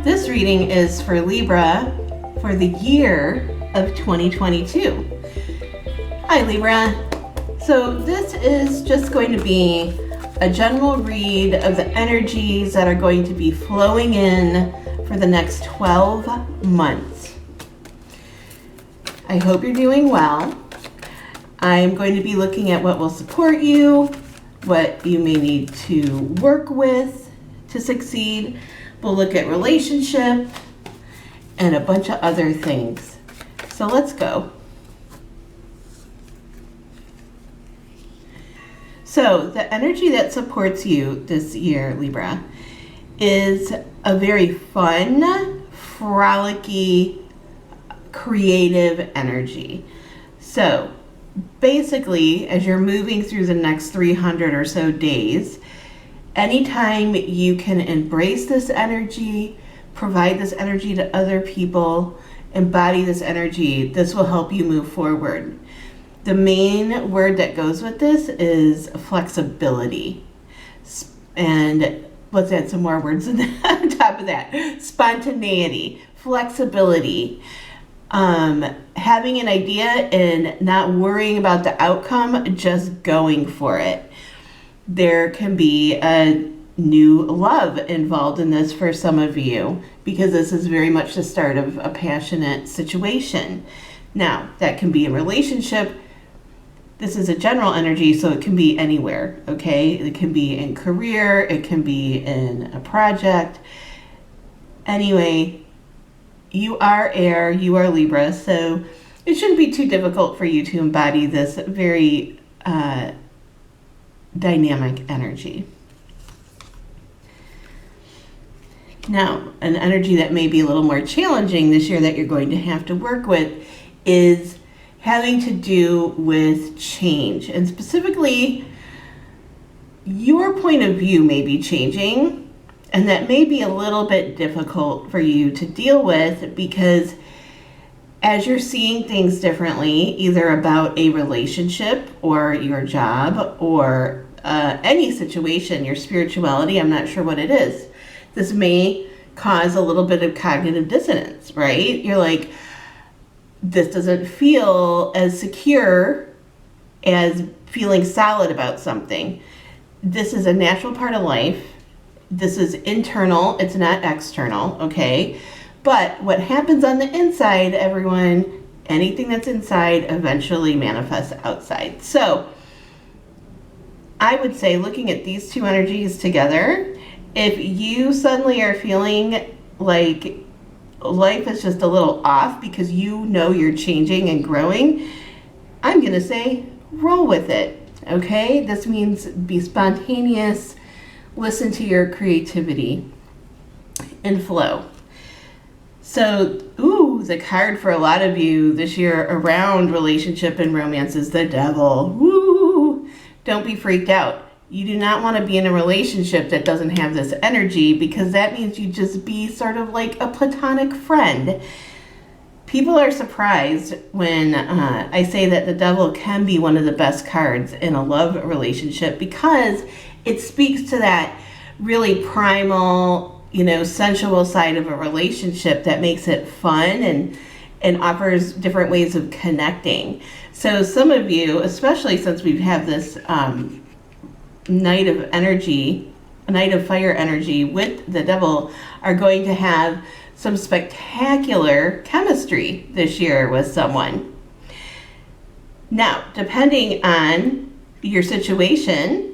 This reading is for Libra for the year of 2022. Hi Libra. So this is just going to be a general read of the energies that are going to be flowing in for the next 12 months. I hope you're doing well. I'm going to be looking at what will support you, what you may need to work with to succeed. We'll look at relationship and a bunch of other things. So let's go. So the energy that supports you this year, Libra, is a very fun, frolicky, creative energy. So basically, as you're moving through the next 300 or so days, anytime you can embrace this energy, provide this energy to other people, embody this energy, this will help you move forward. The main word that goes with this is flexibility. And let's add some more words on top of that. Spontaneity, flexibility, having an idea and not worrying about the outcome, just going for it. There can be a new love involved in this for some of you because this is very much the start of a passionate situation. Now, that can be a relationship. This is a general energy, so it can be anywhere, okay? It can be in career, it can be in a project. Anyway, you are air, you are Libra, so it shouldn't be too difficult for you to embody this very dynamic energy. Now, an energy that may be a little more challenging this year that you're going to have to work with is having to do with change. And specifically, your point of view may be changing, and that may be a little bit difficult for you to deal with because as you're seeing things differently, either about a relationship or your job or any situation, your spirituality, I'm not sure what it is. This may cause a little bit of cognitive dissonance, right? You're like, this doesn't feel as secure as feeling solid about something. This is a natural part of life. This is internal, it's not external, okay? But what happens on the inside, everyone, anything that's inside eventually manifests outside. So I would say looking at these two energies together, if you suddenly are feeling like life is just a little off because you know you're changing and growing, I'm going to say roll with it, okay? This means be spontaneous, listen to your creativity, and flow. So, the card for a lot of you this year around relationship and romance is the Devil. Woo! Don't be freaked out. You do not want to be in a relationship that doesn't have this energy because that means you just be sort of like a platonic friend. People are surprised when I say that the Devil can be one of the best cards in a love relationship because it speaks to that really primal, sensual side of a relationship that makes it fun and offers different ways of connecting. So some of you, especially since we've had this night of fire energy with the Devil, are going to have some spectacular chemistry this year with someone. Now, depending on your situation,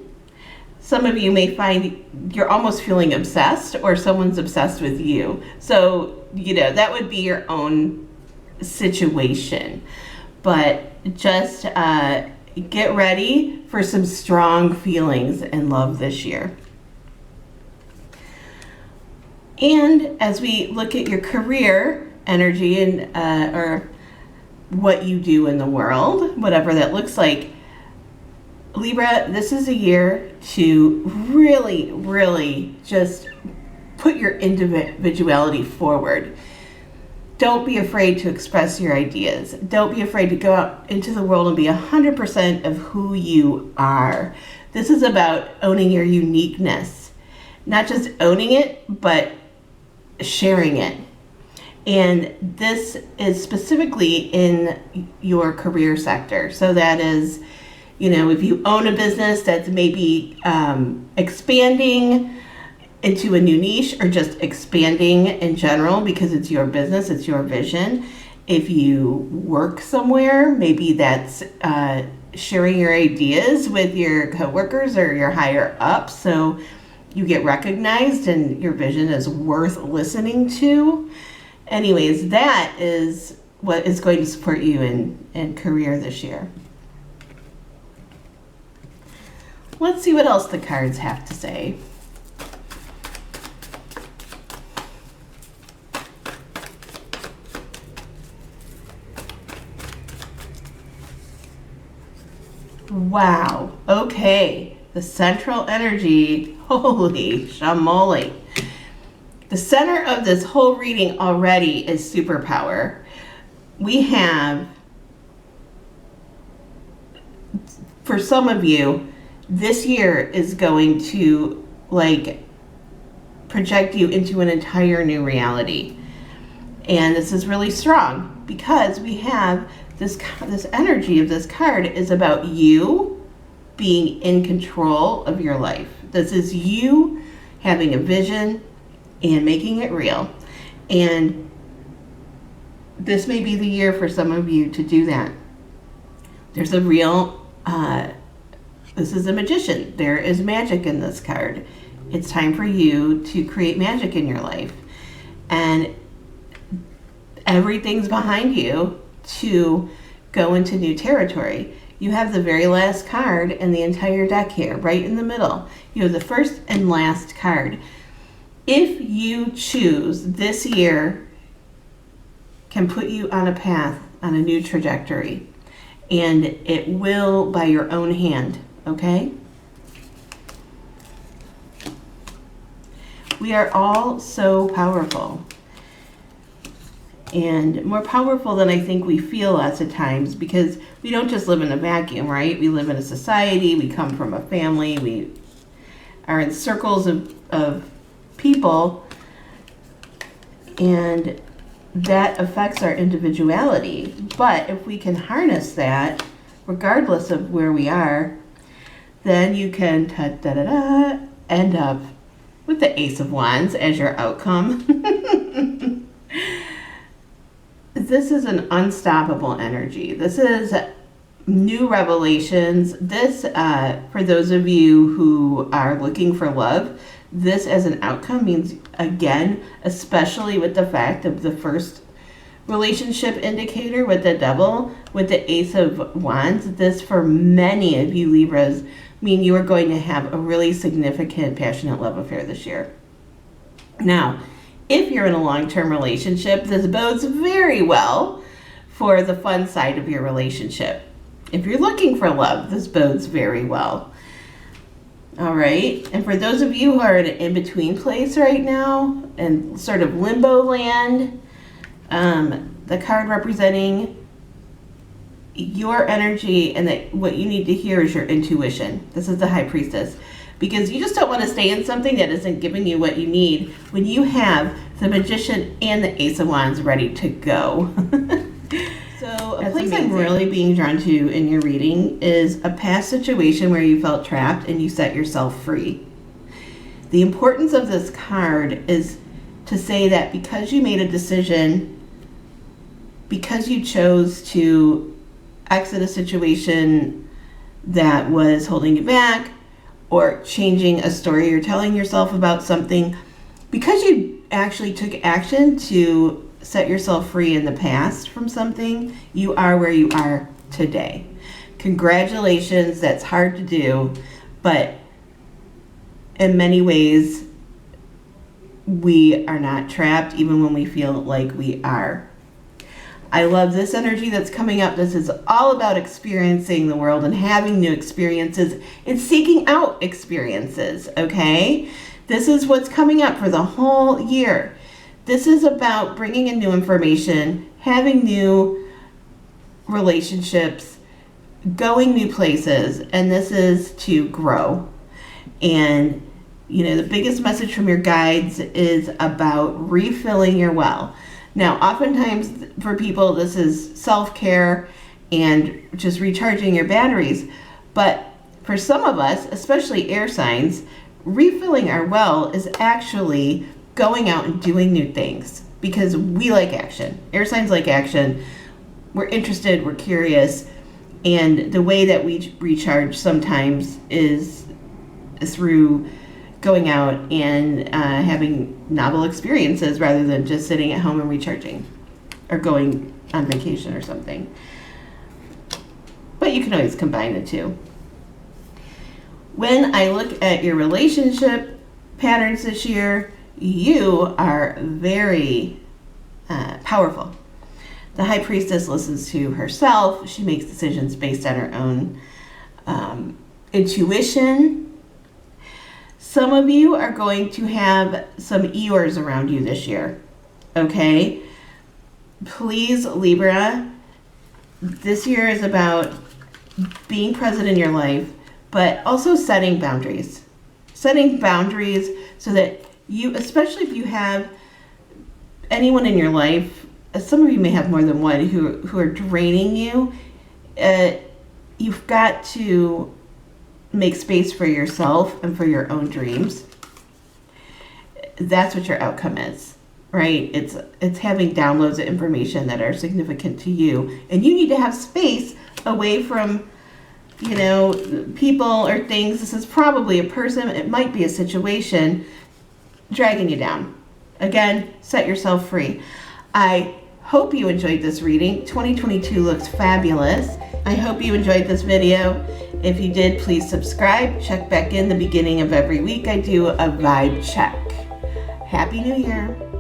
some of you may find you're almost feeling obsessed or someone's obsessed with you. So, that would be your own situation. But just get ready for some strong feelings and love this year. And as we look at your career energy and or what you do in the world, whatever that looks like, Libra, this is a year to really, really just put your individuality forward. Don't be afraid to express your ideas. Don't be afraid to go out into the world and be 100% of who you are. This is about owning your uniqueness. Not just owning it, but sharing it. And this is specifically in your career sector. So that is, if you own a business that's maybe expanding into a new niche, or just expanding in general because it's your business, it's your vision. If you work somewhere, maybe that's sharing your ideas with your coworkers or your higher up, so you get recognized and your vision is worth listening to. Anyways, that is what is going to support you in career this year. Let's see what else the cards have to say. Wow. Okay. The central energy. Holy shamoly. The center of this whole reading already is superpower. We have, for some of you, this year is going to project you into an entire new reality. And this is really strong because we have this energy of this card is about you being in control of your life. This is you having a vision and making it real. And this may be the year for some of you to do that. There's a real, this is a magician. There is magic in this card. It's time for you to create magic in your life. And everything's behind you to go into new territory. You have the very last card in the entire deck here, right in the middle. You have the first and last card. If you choose, this year can put you on a path, on a new trajectory. And it will by your own hand, okay? We are all so powerful. And more powerful than I think we feel lots of times, because we don't just live in a vacuum, right? We live in a society, we come from a family, we are in circles of people, and that affects our individuality. But if we can harness that, regardless of where we are, then you can end up with the Ace of Wands as your outcome. This is an unstoppable energy. This is new revelations. This, for those of you who are looking for love, this as an outcome means, again, especially with the fact of the first relationship indicator with the Devil, with the Ace of Wands, this for many of you Libras mean you are going to have a really significant passionate love affair this year. Now, if you're in a long-term relationship, this bodes very well for the fun side of your relationship. If you're looking for love, this bodes very well. All right, and for those of you who are in an in-between place right now, and sort of limbo land, the card representing your energy and that what you need to hear is your intuition. This is the High Priestess. Because you just don't want to stay in something that isn't giving you what you need when you have the Magician and the Ace of Wands ready to go. So a place I'm really being drawn to in your reading is a past situation where you felt trapped and you set yourself free. The importance of this card is to say that because you made a decision, because you chose to exit a situation that was holding you back, or changing a story you're telling yourself about something, because you actually took action to set yourself free in the past from something, you are where you are today. Congratulations, that's hard to do, but in many ways, we are not trapped even when we feel like we are. I love this energy that's coming up. This is all about experiencing the world and having new experiences and seeking out experiences, okay? This is what's coming up for the whole year. This is about bringing in new information, having new relationships, going new places, and this is to grow. And The biggest message from your guides is about refilling your well. Now, oftentimes for people, this is self-care and just recharging your batteries. But for some of us, especially air signs, refilling our well is actually going out and doing new things, because we like action. Air signs like action. We're interested, we're curious, and the way that we recharge sometimes is through going out and having novel experiences rather than just sitting at home and recharging or going on vacation or something. But you can always combine the two. When I look at your relationship patterns this year, you are very powerful. The High Priestess listens to herself. She makes decisions based on her own intuition. Some of you are going to have some Eeyores around you this year, okay? Please, Libra, this year is about being present in your life, but also setting boundaries. Setting boundaries so that you, especially if you have anyone in your life, some of you may have more than one, who are draining you, you've got to make space for yourself and for your own dreams. That's what your outcome is, right? It's having downloads of information that are significant to you, and you need to have space away from people or things. This is probably a person, it might be a situation dragging you down. Again, set yourself free. I hope you enjoyed this reading. 2022 looks fabulous. I hope you enjoyed this video. If you did, please subscribe. Check back in the beginning of every week. I do a vibe check. Happy New Year.